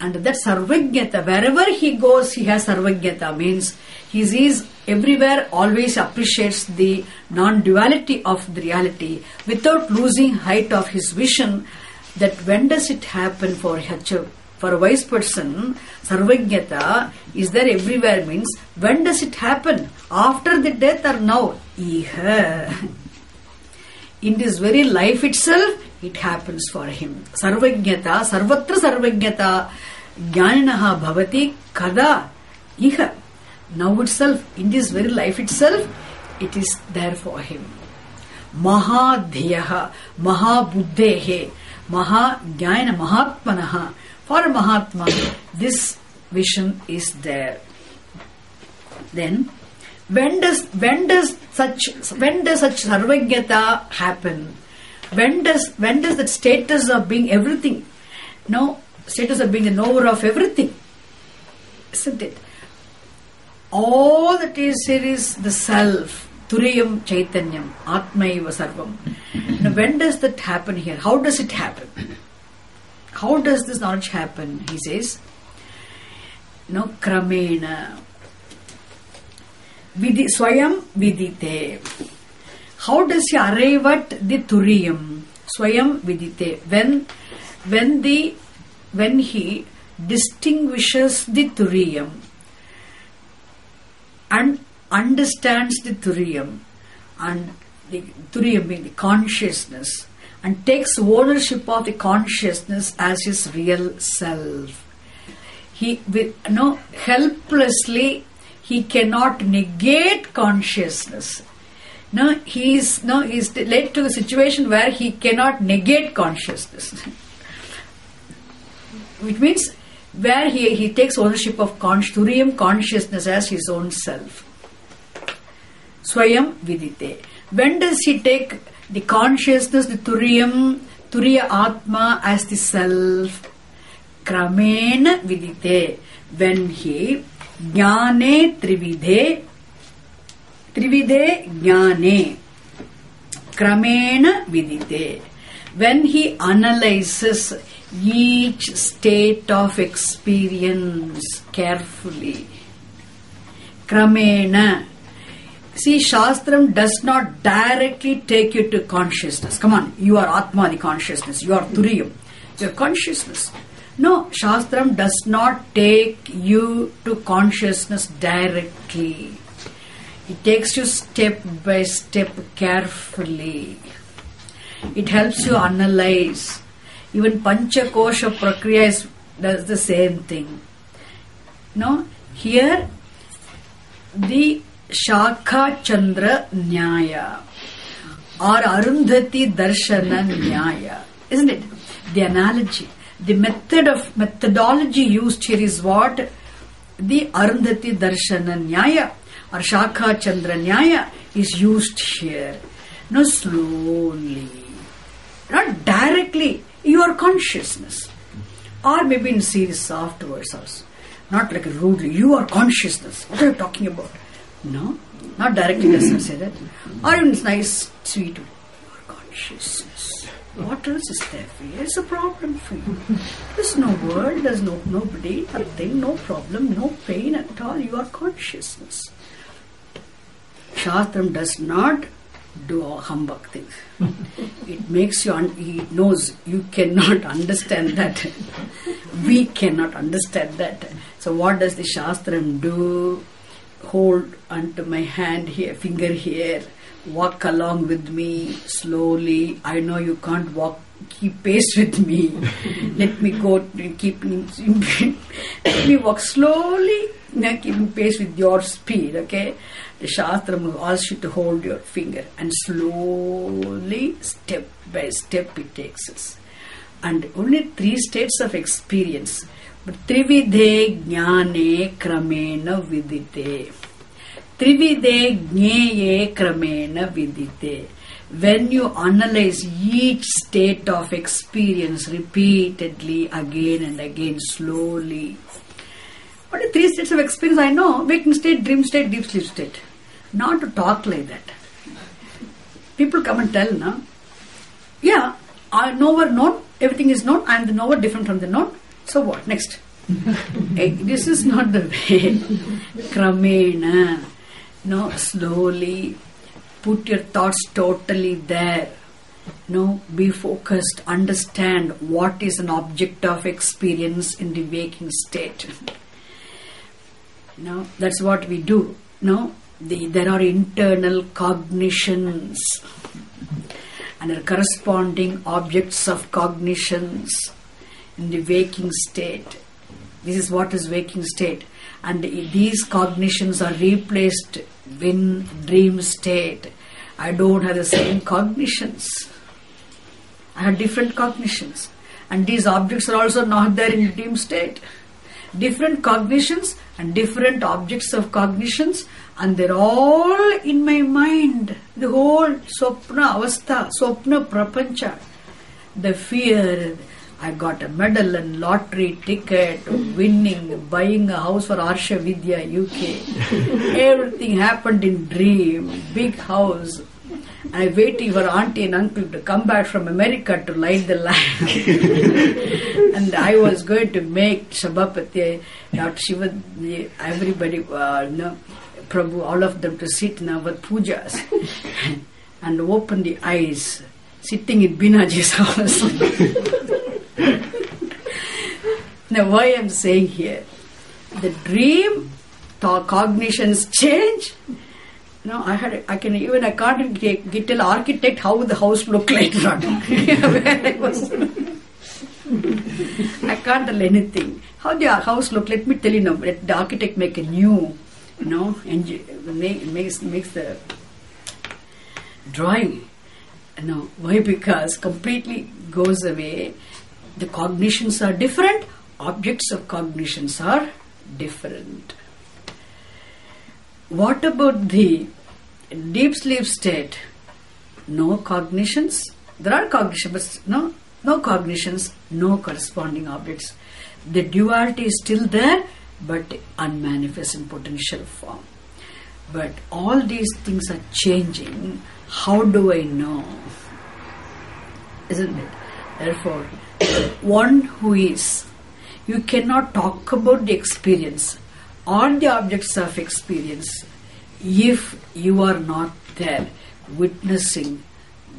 And that sarvajnata, wherever he goes, he has sarvajnata, means he is everywhere, always appreciates the non-duality of the reality without losing height of his vision. That when does it happen for a wise person? Sarvajnata is there everywhere means when does it happen? After the death or now? Iha. In this very life itself, it happens for him. Sarvajnata, sarvatra sarvajnata, jnaninaha bhavati kada iha. Now itself, in this very life itself, it is there for him. Mahadhyaha, mahabuddhehe, mahajnana mahatmanaha. For a Mahatma, this vision is there. Then, when does such sarvajnata happen? When does that status of being everything? No, status of being the knower of everything. Isn't it? All that is here is the self. Turiyam Chaitanyam, Atmaiva Sarvam. Now, when does that happen here? How does it happen? How does this knowledge happen? He says, Kramena. Swayam Vidite. How does he arrive at the Turiyam? Swayam Vidite. When he distinguishes the Turiyam and understands the Turiyam, and the Turiyam being the consciousness, and takes ownership of the consciousness as his real self. He, helplessly, he cannot negate consciousness. He is led to the situation where he cannot negate consciousness. Which means where he takes ownership of Turiyam consciousness as his own self. Swayam vidite. When does he take the consciousness, the Turiya Atma as the self? Kramena vidite. When he jnane trivide jnane kramena vidite. When he analyzes each state of experience carefully. Kramena. See, Shastram does not directly take you to consciousness. Come on, you are Atma, the consciousness. You are Turiyam, your consciousness. No, Shastram does not take you to consciousness directly. It takes you step by step carefully. It helps you analyze. Even Panchakosha Prakriya does the same thing. No, here the Shakha Chandra Nyaya or Arundhati Darshana Nyaya, isn't it? The analogy, the methodology used here is what? The Arundhati Darshana Nyaya or Shakha Chandra Nyaya is used here. No, slowly, not directly. Your consciousness, or maybe in series afterwards also, not like a rudely. You are consciousness. What are you talking about? No, not directly does not say that. Or even it's nice, sweet. Your consciousness. What else is there for you? It's a problem for you. There's no world, there's nobody, nothing, no problem, no pain at all. You are consciousness. Shastram does not do humbug things. It makes you, he knows you cannot understand that. We cannot understand that. So what does the Shastram do? Hold onto my hand here, finger here, walk along with me slowly. I know you can't walk, keep pace with me. Let me go, let me walk slowly, keeping pace with your speed, okay? The Shastra will ask you to hold your finger and slowly, step by step it takes us. And only 3 states of experience. But Trivide Jnane Kramena Vidite. Trivide Jneye Kramena Vidite. When you analyze each state of experience repeatedly, again and again, slowly. What are 3 states of experience? I know. Waking state, dream state, deep sleep state. Not to talk like that. People come and tell, no? Yeah, I knower known, everything is known, I am the knower different from the known. So what? Next. Hey, this is not the way. Kramena. No, slowly. Put your thoughts totally there. No, be focused. Understand what is an object of experience in the waking state. No, that's what we do. No, there are internal cognitions and there are corresponding objects of cognitions in the waking state. This is what is waking state. And these cognitions are replaced in dream state. I don't have the same cognitions. I have different cognitions. And these objects are also not there in dream state. Different cognitions and different objects of cognitions, and they're all in my mind. The whole Swapna Avastha, Swapna Prapancha. The fear, I got a medal and lottery ticket, winning, buying a house for Arsha Vidya, UK. Everything happened in dream, big house. I'm waiting for auntie and uncle to come back from America to light the lamp. And I was going to make Shabapati, Lord Shiva, everybody, Prabhu, all of them to sit in our pujas and open the eyes, sitting in Binaji's house. Now, why I'm saying here, the dream cognitions change. I can't get an architect how the house looked later on. I can't tell anything. How the house look? Let me tell you now. Let the architect make a new, makes the drawing. Why? Because completely goes away. The cognitions are different. Objects of cognitions are different. What about the deep sleep state? No cognitions. There are cognitions, but no cognitions, no corresponding objects. The duality is still there, but unmanifest in potential form. But all these things are changing. How do I know? Isn't it? Therefore, one who is, you cannot talk about the experience or the objects of experience if you are not there witnessing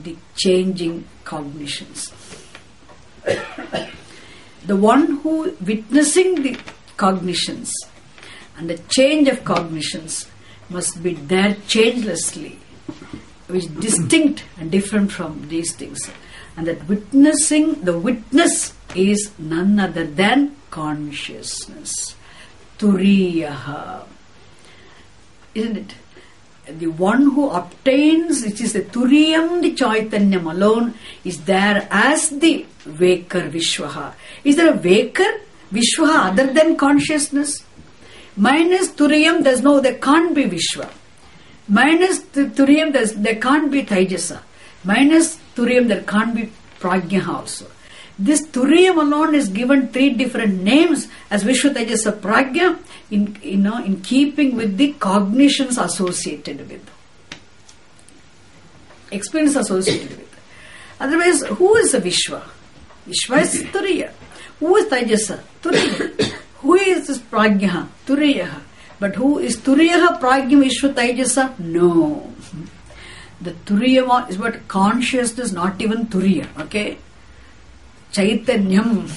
the changing cognitions. The one who witnessing the cognitions and the change of cognitions must be there changelessly, which is distinct and different from these things. And that witnessing, the witness is none other than consciousness. Turiyaha. Isn't it? The one who obtains, which is the Turiyam, the Chaitanyam alone, is there as the Vaker Vishwaha. Is there a Vaker Vishwaha other than consciousness? Minus Turiyam, there can't be Vishwa. Minus the Turiyam, there can't be Taijasa. Minus Turiyam, there can't be Prajna also. This Turiyam alone is given 3 different names as Vishwa, Taijasa, Prajna in keeping with the cognitions associated with. Experience associated with. Otherwise, who is a Vishwa? Vishwa is Turiya. Who is Taijasa? Turiya. Who is this Prajna? Turiya. But who is Turiya, Prajna, Vishwa, Taijasa? No. The Turiya is what consciousness, not even Turiya. Okay? Chaitanyam.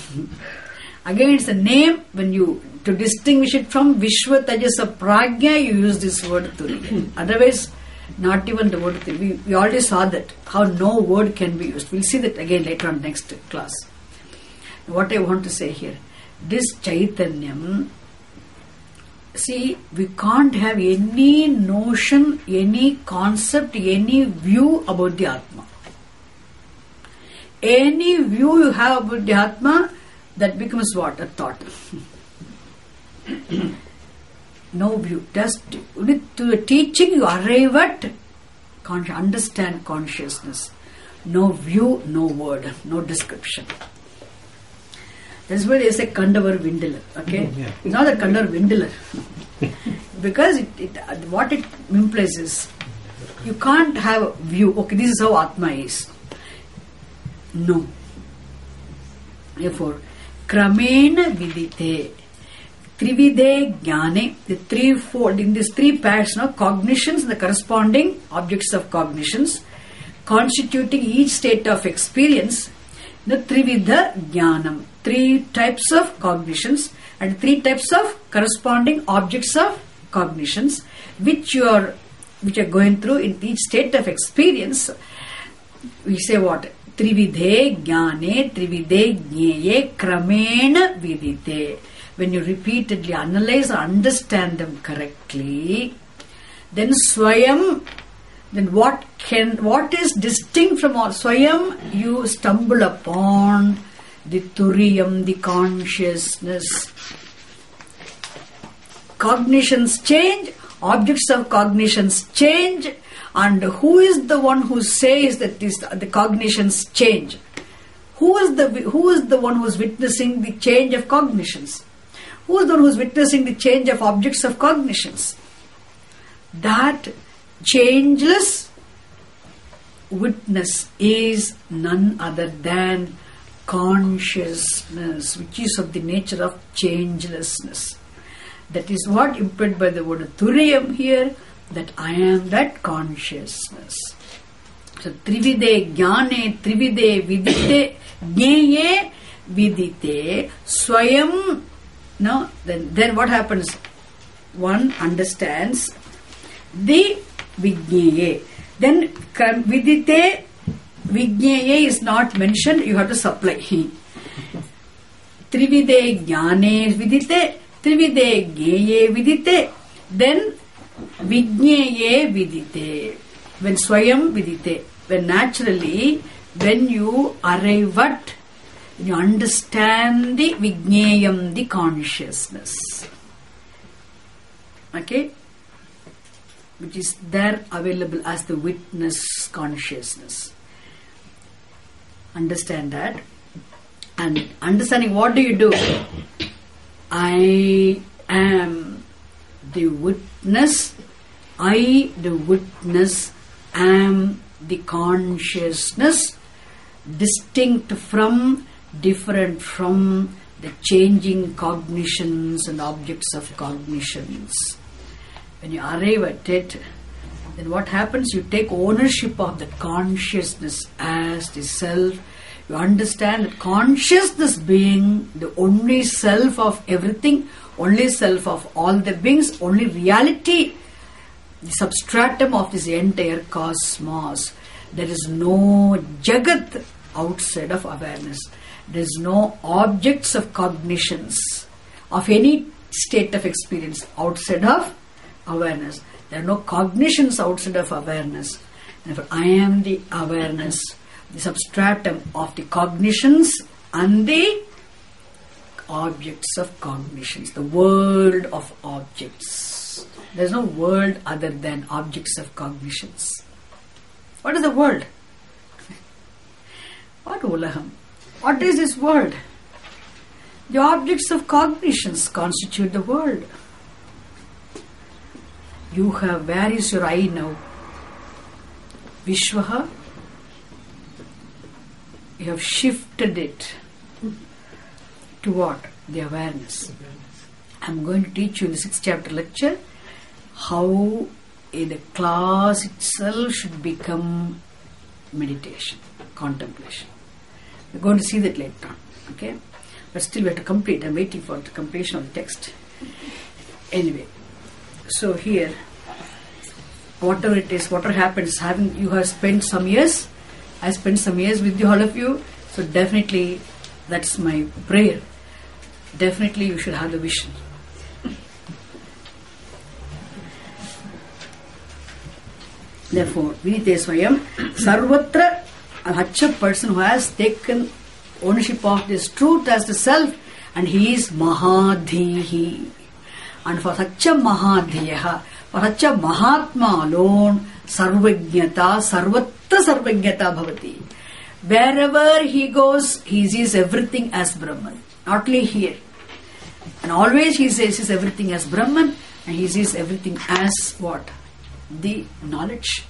Again, it's a name. When you, to distinguish it from Vishwa, Tajasa, Prajna, you use this word Turiya. Otherwise, not even the word Turiya. We already saw that, how no word can be used. We'll see that again later on next class. What I want to say here, this Chaitanyam, see, we can't have any notion, any concept, any view about the Atma. Any view you have about the Atma, that becomes what? A thought. No view. Just with the teaching you arrive at understand consciousness. No view, no word, no description. That's why they say Kandavar Vindalar. Okay? Yeah. It's not a Kandavar Vindalar. Because what it implies is, you can't have a view, okay, this is how Atma is. No. Therefore, Kramena Vidite, Trivide Jnane, the threefold, in these 3 parts, cognitions, the corresponding objects of cognitions, constituting each state of experience, the Trivida Jnanam, 3 types of cognitions and 3 types of corresponding objects of cognitions, which are going through in each state of experience. We say what? Trividhe Jnane, Trividhe Jneye, Kramena Vidite. When you repeatedly analyze or understand them correctly, then Swayam, then what is distinct from all? Swayam, you stumble upon the Turiyam, the consciousness. Cognitions change, objects of cognitions change, and who is the one who says that the cognitions change? Who is the one who is witnessing the change of cognitions? Who is the one who is witnessing the change of objects of cognitions? That changeless witness is none other than consciousness, which is of the nature of changelessness. That is what implied by the word Turiyam here, that I am that consciousness. So Trivide Jnane, Trivide Vidite, Jneye Vidite, Swayam. No, then what happens? One understands the Vijneye. Then vidite, Vijneye is not mentioned, you have to supply. Trivide jnane vidite, Trivide jneye vidite, then Vijneye vidite. When swayam vidite, when naturally, when you arrive at, you understand the Vijneyam, the consciousness. Okay? Which is there available as the witness consciousness. Understand that. And understanding, what do you do? I am the witness. I, the witness, am the consciousness, distinct from, different from the changing cognitions and objects of cognitions. When you arrive at it, then what happens? You take ownership of the consciousness as the self. You understand that consciousness being the only self of everything, only self of all the beings, only reality, the substratum of this entire cosmos. There is no Jagat outside of awareness. There is no objects of cognitions of any state of experience outside of awareness. There are no cognitions outside of awareness. Therefore, I am the awareness, the substratum of the cognitions and the objects of cognitions, the world of objects. There is no world other than objects of cognitions. What is the world? What ulaham? What is this world? The objects of cognitions constitute the world. You have, where is your eye now? Vishwaha. You have shifted it to what? The awareness. I am going to teach you in the 6th chapter lecture how the class itself should become meditation, contemplation. We are going to see that later on. Okay? But still we have to complete. I am waiting for the completion of the text. Anyway, so here, whatever it is, whatever happens, you have spent some years, I spent some years with all of you, so definitely that's my prayer. Definitely you should have the vision. Therefore, Vidite Swayam, Sarvatra, such a person who has taken ownership of this truth as the self, and he is Mahadhihi. And for such a Mahadhiyaha, for such a Mahatma alone, Sarvajnata, Sarvatra Sarvajnata Bhavati. Wherever he goes, he sees everything as Brahman. Not only here. And always he sees everything as Brahman, and he sees everything as what? The knowledge,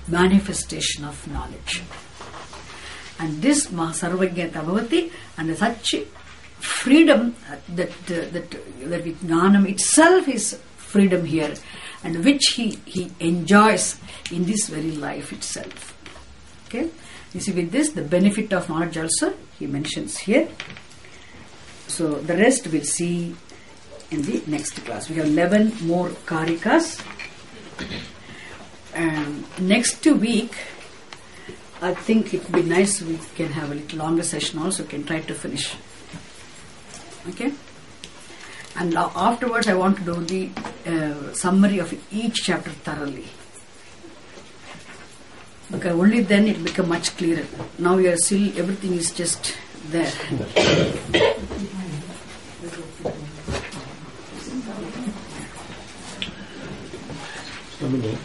manifestation of knowledge. And this Sarvajnata Bhavati, and such freedom that Jnanam itself is freedom here, and which he enjoys in this very life itself. Okay? You see, with this, the benefit of knowledge also he mentions here. So the rest we'll see in the next class. We have 11 more karikas. And next week, I think it would be nice we can have a little longer session also, can try to finish. Okay? And afterwards I want to do the summary of each chapter thoroughly. Because only then it will become much clearer. Now you are still, everything is just there. Swamini,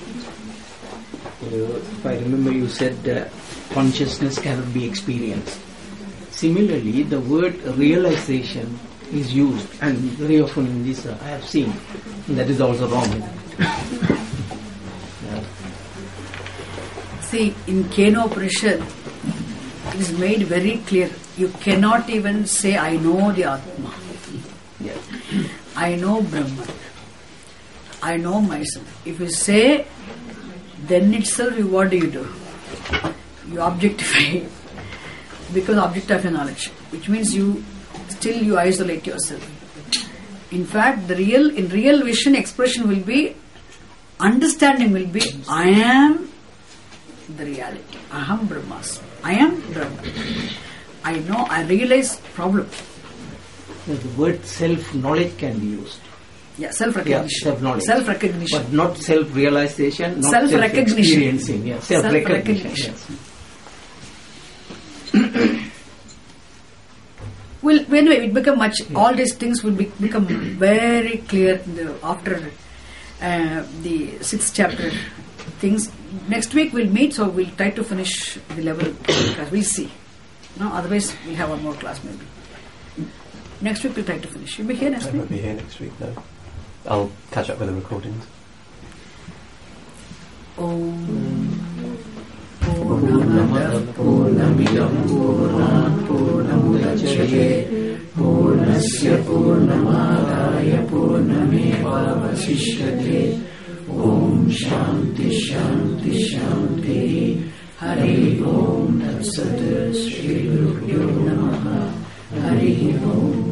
if I remember, you said consciousness cannot be experienced. Similarly, the word realization is used, and very often in this I have seen, that is also wrong. See, in Keno Upanishad, it is made very clear. You cannot even say, I know the Atma. Yes. I know Brahman. I know myself. If you say, then itself, what do? You objectify. Because object of your knowledge. Which means you isolate yourself. In fact, in real vision, expression will be understanding will be, I am the reality. Aham Brahmasmi. I am Brahma. I know, I realize problem. The word self-knowledge can be used. Yeah, self-recognition. Yeah, self-knowledge. Self-recognition. But not self-realization, not Self-recognition. self-experiencing. Yeah, self-recognition. Well, anyway, it become much. All these things will become very clear after the 6th chapter. Things next week we'll meet, so we'll try to finish the level class. We'll see. No, otherwise we'll have one more class maybe. Next week we'll try to finish. You'll be here next week. I won't be here next week. No, I'll catch up with the recordings. Purnamadav Purnamidam Purnat Purnamudachyate Purnasya Purnamadaya Purnamevavasishyate. Om Shanti Shanti Shanti. Hari Om Tat Sat. Shri Guru Namaha. Hari Om.